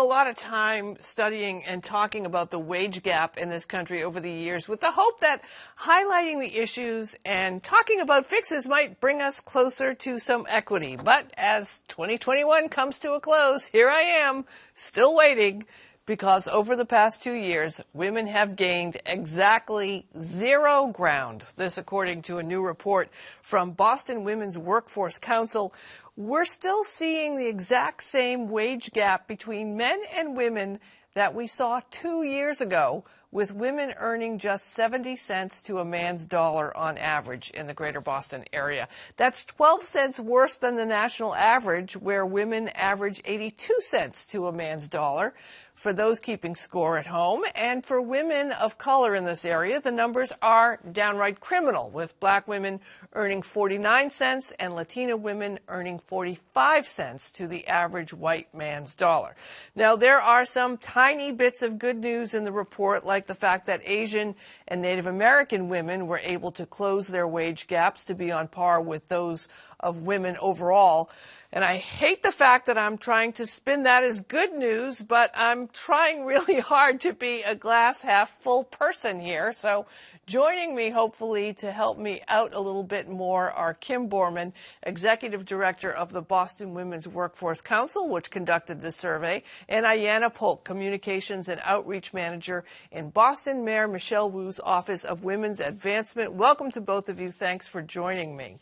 a lot of time studying and talking about the wage gap in this country over the years with the hope that highlighting the issues and talking about fixes might bring us closer to some equity. But as 2021 comes to a close, here I am, still waiting, because over the past 2 years, women have gained exactly 0 ground. This according to a new report from Boston Women's Workforce Council. We're still seeing the exact same wage gap between men and women that we saw 2 years ago, with women earning just 70 cents to a man's dollar on average in the greater Boston area. That's 12 cents worse than the national average, where women average 82 cents to a man's dollar. For those keeping score at home, and for women of color in this area, the numbers are downright criminal, with black women earning 49 cents and Latina women earning 45 cents to the average white man's dollar. Now, there are some tiny bits of good news in the report, like the fact that Asian and Native American women were able to close their wage gaps to be on par with those of women overall. And I hate the fact that I'm trying to spin that as good news, but I'm trying really hard to be a glass half full person here. So joining me, hopefully, to help me out a little bit more are Kim Borman, Executive Director of the Boston Women's Workforce Council, which conducted this survey, and Ayanna Polk, Communications and Outreach Manager in Boston Mayor Michelle Wu's Office of Women's Advancement. Welcome to both of you. Thanks for joining me.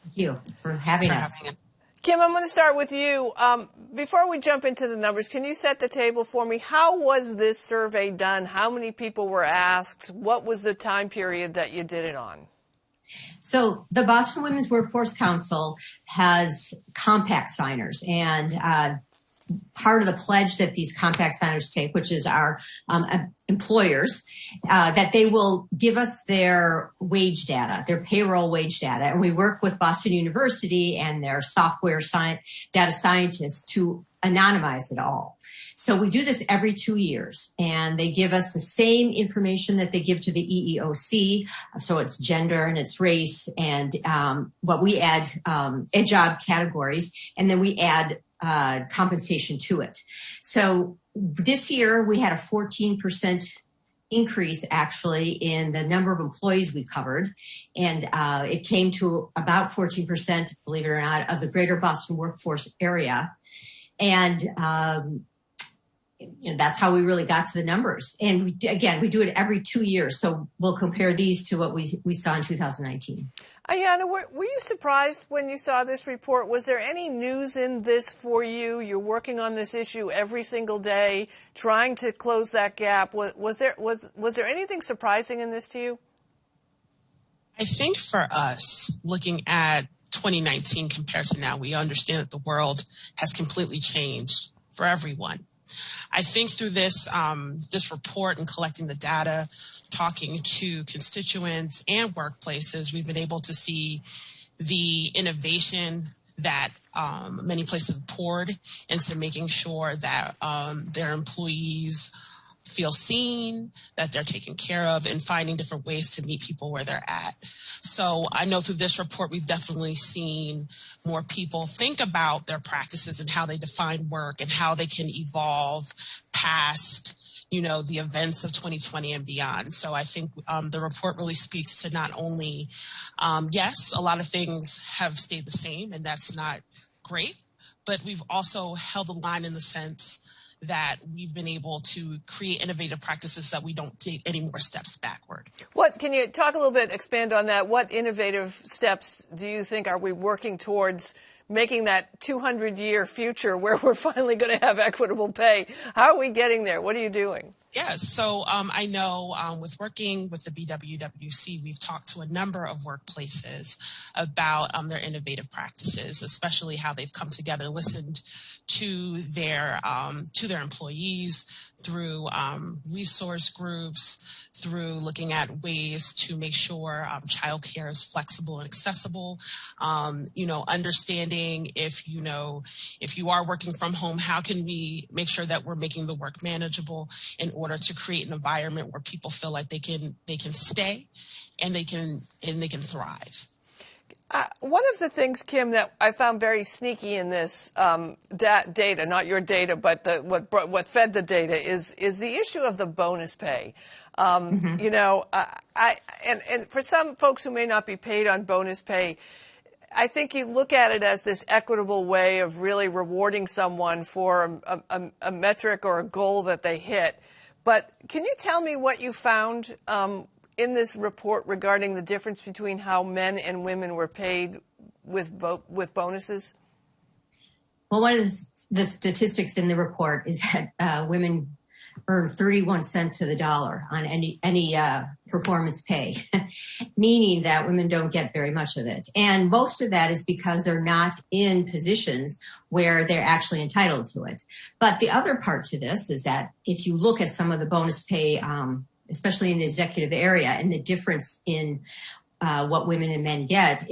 Thank you for having us. Kim, I'm going to start with you. Before we jump into the numbers, can you set the table for me? How was this survey done? How many people were asked? What was the time period that you did it on? So the Boston Women's Workforce Council has compact signers, and part of the pledge that these compact signers take, which is our employers, that they will give us their wage data, their payroll wage data. And we work with Boston University and their software data scientists to anonymize it all. So we do this every 2 years, and they give us the same information that they give to the EEOC. So it's gender and it's race, and what we add job categories, and then we add compensation to it. So this year we had a 14% increase actually in the number of employees we covered. And it came to about 14%, believe it or not, of the greater Boston workforce area. And that's how we really got to the numbers. And we do it every 2 years. So we'll compare these to what we saw in 2019. Ayanna, were you surprised when you saw this report? Was there any news in this for you? You're working on this issue every single day, trying to close that gap. Was there anything surprising in this to you? I think for us, looking at 2019 compared to now, we understand that the world has completely changed for everyone. I think through this report and collecting the data, talking to constituents and workplaces, we've been able to see the innovation that many places have poured into making sure that their employees feel seen, that they're taken care of, and finding different ways to meet people where they're at. So I know through this report, we've definitely seen more people think about their practices and how they define work and how they can evolve past, the events of 2020 and beyond. So I think the report really speaks to not only, yes, a lot of things have stayed the same, and that's not great, but we've also held the line in the sense that we've been able to create innovative practices that we don't take any more steps backward. Can you talk a little bit, expand on that? What innovative steps do you think are we working towards making that 200-year future where we're finally going to have equitable pay? How are we getting there? What are you doing? Yes. So I know with working with the BWWC, we've talked to a number of workplaces about their innovative practices, especially how they've come together, listened to their employees through resource groups, through looking at ways to make sure childcare is flexible and accessible. Understanding if you are working from home, how can we make sure that we're making the work manageable in order to create an environment where people feel like they can stay and they can thrive. One of the things, Kim, that I found very sneaky in this data, not your data, but what fed the data, is the issue of the bonus pay. You know, and for some folks who may not be paid on bonus pay, I think you look at it as this equitable way of really rewarding someone for a metric or a goal that they hit. But can you tell me what you found in this report regarding the difference between how men and women were paid with bonuses? Well, one of the statistics in the report is that women earn 31 cents to the dollar on any performance pay, meaning that women don't get very much of it. And most of that is because they're not in positions where they're actually entitled to it. But the other part to this is that if you look at some of the bonus pay, especially in the executive area, and the difference in what women and men get,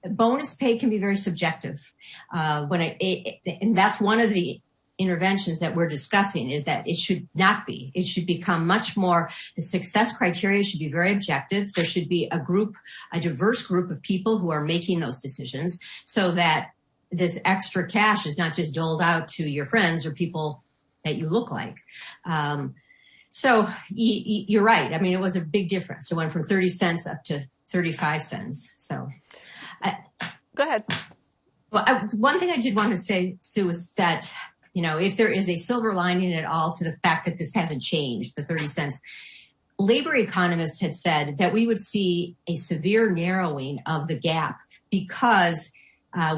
bonus pay can be very subjective. And that's one of the interventions that we're discussing, is that it should not be. It should become much more, the success criteria should be very objective. There should be a diverse group of people who are making those decisions, so that this extra cash is not just doled out to your friends or people that you look like. So you're right. I mean, it was a big difference. It went from 30 cents up to 35 cents. So go ahead. Well, one thing I did want to say, Sue, is that, you know, if there is a silver lining at all to the fact that this hasn't changed, the 30 cents, labor economists had said that we would see a severe narrowing of the gap because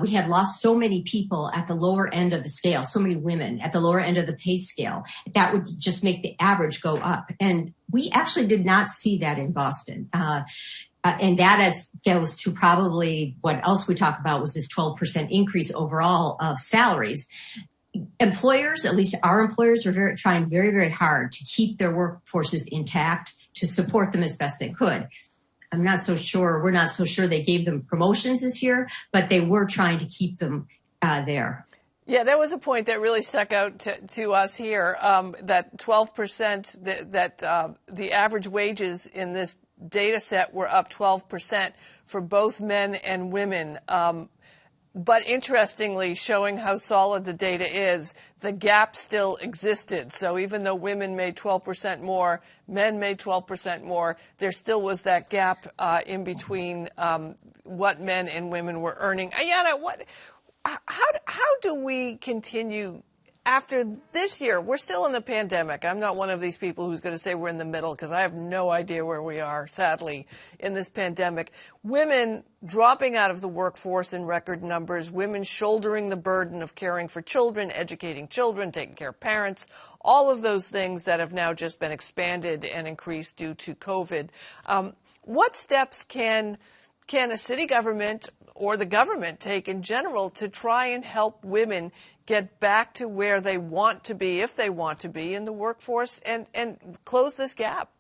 we had lost so many people at the lower end of the scale, so many women at the lower end of the pay scale. That would just make the average go up. And we actually did not see that in Boston. And that goes to probably what else we talk about was this 12% increase overall of salaries. Employers, at least our employers, are trying very, very hard to keep their workforces intact, to support them as best they could. We're not so sure they gave them promotions this year, but they were trying to keep them there. Yeah, there was a point that really stuck out to us here, that 12%, that the average wages in this data set were up 12% for both men and women. But interestingly, showing how solid the data is, the gap still existed. So even though women made 12% more, men made 12% more, there still was that gap in between what men and women were earning. Ayanna, how do we continue after this year? We're still in the pandemic. I'm not one of these people who's going to say we're in the middle, because I have no idea where we are, sadly, in this pandemic. Women dropping out of the workforce in record numbers, women shouldering the burden of caring for children, educating children, taking care of parents, all of those things that have now just been expanded and increased due to COVID. What steps can a city government or the government take in general to try and help women get back to where they want to be, if they want to be, in the workforce, and close this gap?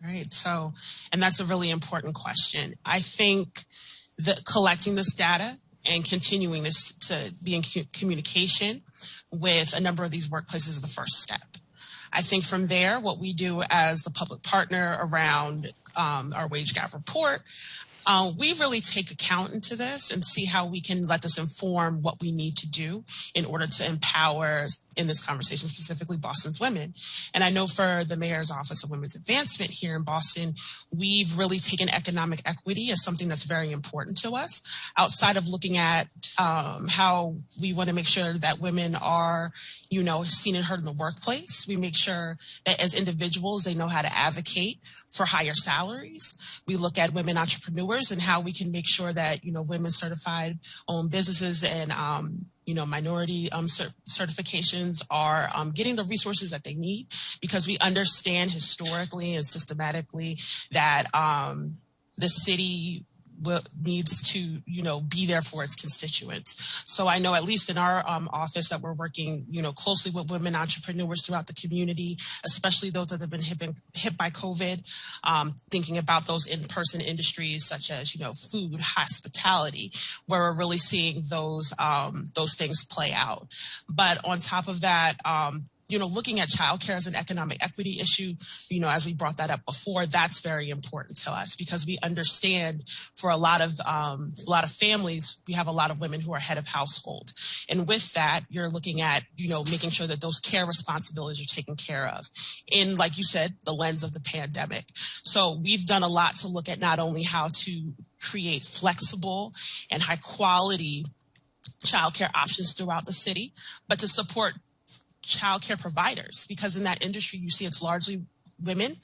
Right. So, and that's a really important question. I think that collecting this data and continuing this to be in communication with a number of these workplaces is the first step. I think from there, what we do as the public partner around our wage gap report, we really take account into this and see how we can let this inform what we need to do in order to empower, in this conversation, specifically Boston's women. And I know for the Mayor's Office of Women's Advancement here in Boston, we've really taken economic equity as something that's very important to us. Outside of looking at how we want to make sure that women are, seen and heard in the workplace, we make sure that as individuals, they know how to advocate for higher salaries. We look at women entrepreneurs and how we can make sure that, women certified owned businesses and, minority certifications are getting the resources that they need, because we understand historically and systematically that the city needs to, be there for its constituents. So I know, at least in our office, that we're working, closely with women entrepreneurs throughout the community, especially those that have been hit by COVID, thinking about those in-person industries such as, food, hospitality, where we're really seeing those things play out. But on top of that, looking at childcare as an economic equity issue, as we brought that up before, that's very important to us because we understand for a lot of families, we have a lot of women who are head of household. And with that, you're looking at, making sure that those care responsibilities are taken care of in, like you said, the lens of the pandemic. So we've done a lot to look at not only how to create flexible and high quality childcare options throughout the city, but to support childcare providers, because in that industry, you see it's largely women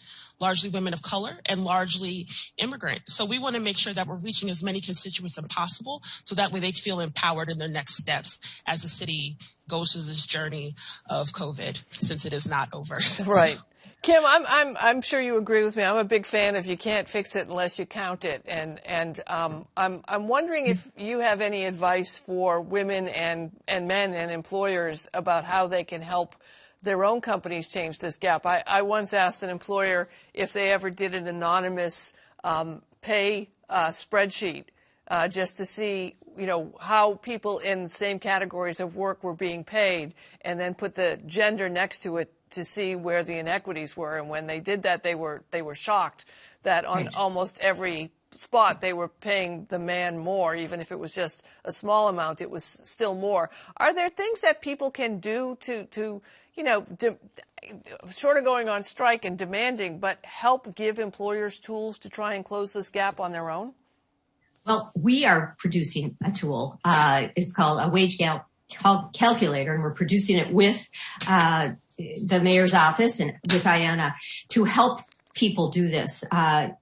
of color, and largely immigrant. So we want to make sure that we're reaching as many constituents as possible so that way they feel empowered in their next steps as the city goes through this journey of COVID, since it is not over. Right. Kim, I'm sure you agree with me. I'm a big fan of you can't fix it unless you count it, and I'm wondering if you have any advice for women and men and employers about how they can help their own companies change this gap. I once asked an employer if they ever did an anonymous pay spreadsheet just to see how people in the same categories of work were being paid, and then put the gender next to it to see where the inequities were. And when they did that, they were shocked that on almost every spot they were paying the man more, even if it was just a small amount, it was still more. Are there things that people can do to short of going on strike and demanding, but help give employers tools to try and close this gap on their own? Well, we are producing a tool. It's called a wage gap calculator, and we're producing it with the mayor's office and with Ayanna to help people do this.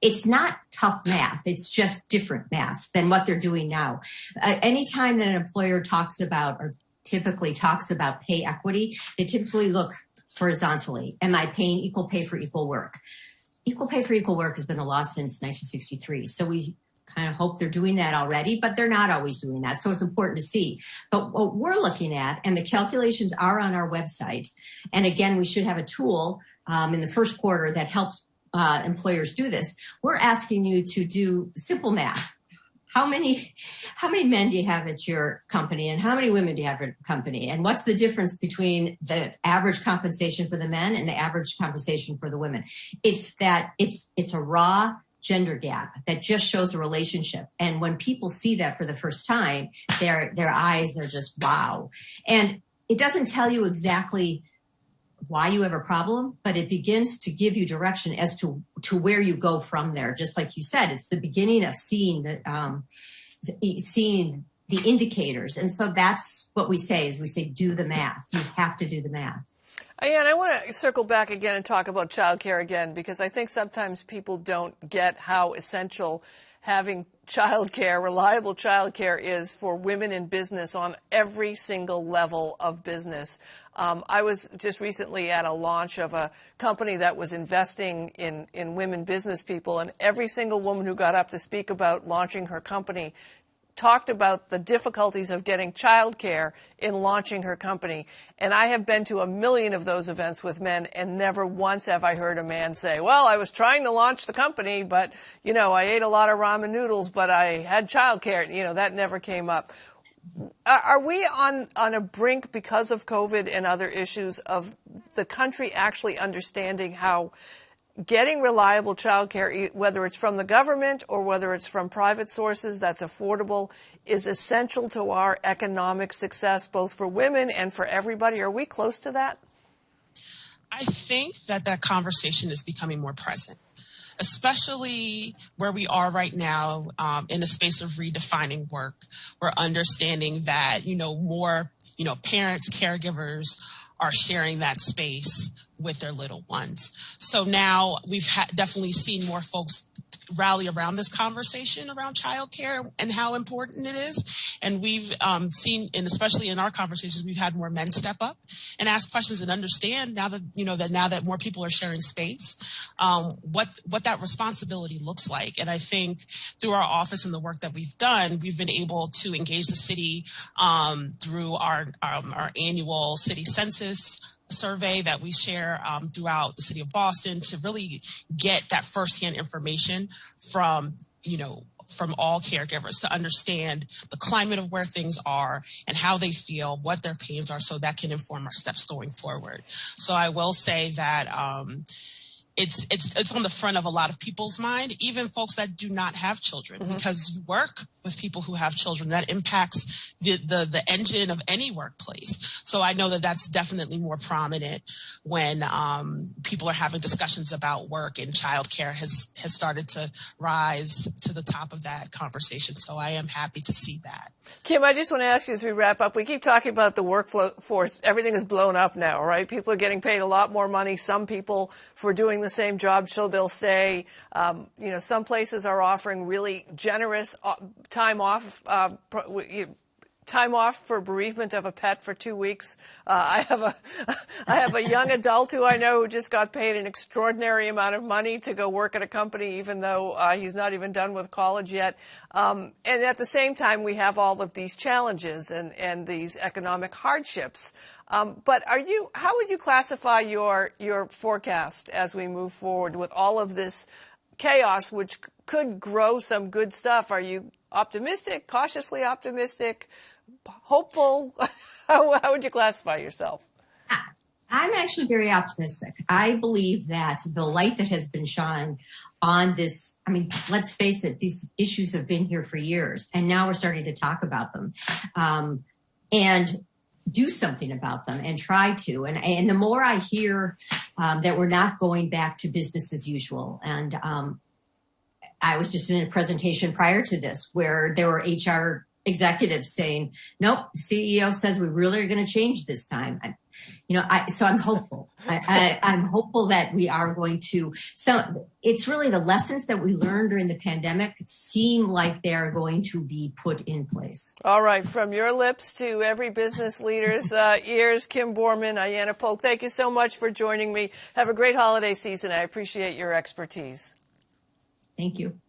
It's not tough math. It's just different math than what they're doing now. Anytime that an employer talks about or typically talks about pay equity, they typically look horizontally. Am I paying equal pay for equal work? Equal pay for equal work has been the law since 1963. So we kind of hope they're doing that already, but they're not always doing that. So it's important to see. But what we're looking at, and the calculations are on our website, and again, we should have a tool in the first quarter that helps employers do this. We're asking you to do simple math. How many men do you have at your company, and how many women do you have at your company? And what's the difference between the average compensation for the men and the average compensation for the women? It's a raw gender gap that just shows a relationship. And when people see that for the first time, their eyes are just wow. And it doesn't tell you exactly why you have a problem, but it begins to give you direction as to where you go from there. Just like you said, it's the beginning of seeing the indicators. And so that's what we say is we say, do the math. You have to do the math. Ayanna, I want to circle back again and talk about childcare again, because I think sometimes people don't get how essential having childcare, reliable childcare, is for women in business on every single level of business. I was just recently at a launch of a company that was investing in women business people, and every single woman who got up to speak about launching her company talked about the difficulties of getting childcare in launching her company. And I have been to a million of those events with men, and never once have I heard a man say, well, I was trying to launch the company, but, I ate a lot of ramen noodles, but I had childcare. That never came up. Are we on a brink, because of COVID and other issues, of the country actually understanding how getting reliable childcare, whether it's from the government or whether it's from private sources that's affordable, is essential to our economic success, both for women and for everybody? Are we close to that? I think that conversation is becoming more present, especially where we are right now in the space of redefining work. We're understanding that, more, parents, caregivers are sharing that space with their little ones. So now we've definitely seen more folks rally around this conversation around childcare and how important it is. And we've seen, and especially in our conversations, we've had more men step up and ask questions and understand now that more people are sharing space, what that responsibility looks like. And I think through our office and the work that we've done, we've been able to engage the city through our annual city census survey that we share throughout the city of Boston, to really get that firsthand information from, from all caregivers to understand the climate of where things are and how they feel, what their pains are, so that can inform our steps going forward. So I will say that it's on the front of a lot of people's mind, even folks that do not have children, because you work with people who have children. That impacts the engine of any workplace. So I know that that's definitely more prominent when people are having discussions about work, and childcare has started to rise to the top of that conversation. So I am happy to see that. Kim, I just want to ask you as we wrap up, we keep talking about the workforce. Everything is blown up now, right? People are getting paid a lot more money. Some people for doing the same job, so they'll say, some places are offering really generous time off for bereavement of a pet for 2 weeks. I have a young adult who I know who just got paid an extraordinary amount of money to go work at a company, even though he's not even done with college yet. And at the same time, we have all of these challenges and these economic hardships. But how would you classify your forecast as we move forward with all of this chaos, which could grow some good stuff? Are you optimistic, cautiously optimistic, hopeful? How would you classify yourself? I'm actually very optimistic. I believe that the light that has been shone on this, let's face it, these issues have been here for years, and now we're starting to talk about them and do something about them and try to. And the more I hear that we're not going back to business as usual, and I was just in a presentation prior to this where there were HR executives saying, nope, CEO says we really are going to change this time. So I'm hopeful. I'm hopeful that we are going to. So it's really the lessons that we learned during the pandemic seem like they are going to be put in place. All right. From your lips to every business leader's ears, Kim Borman, Ayanna Polk, thank you so much for joining me. Have a great holiday season. I appreciate your expertise. Thank you.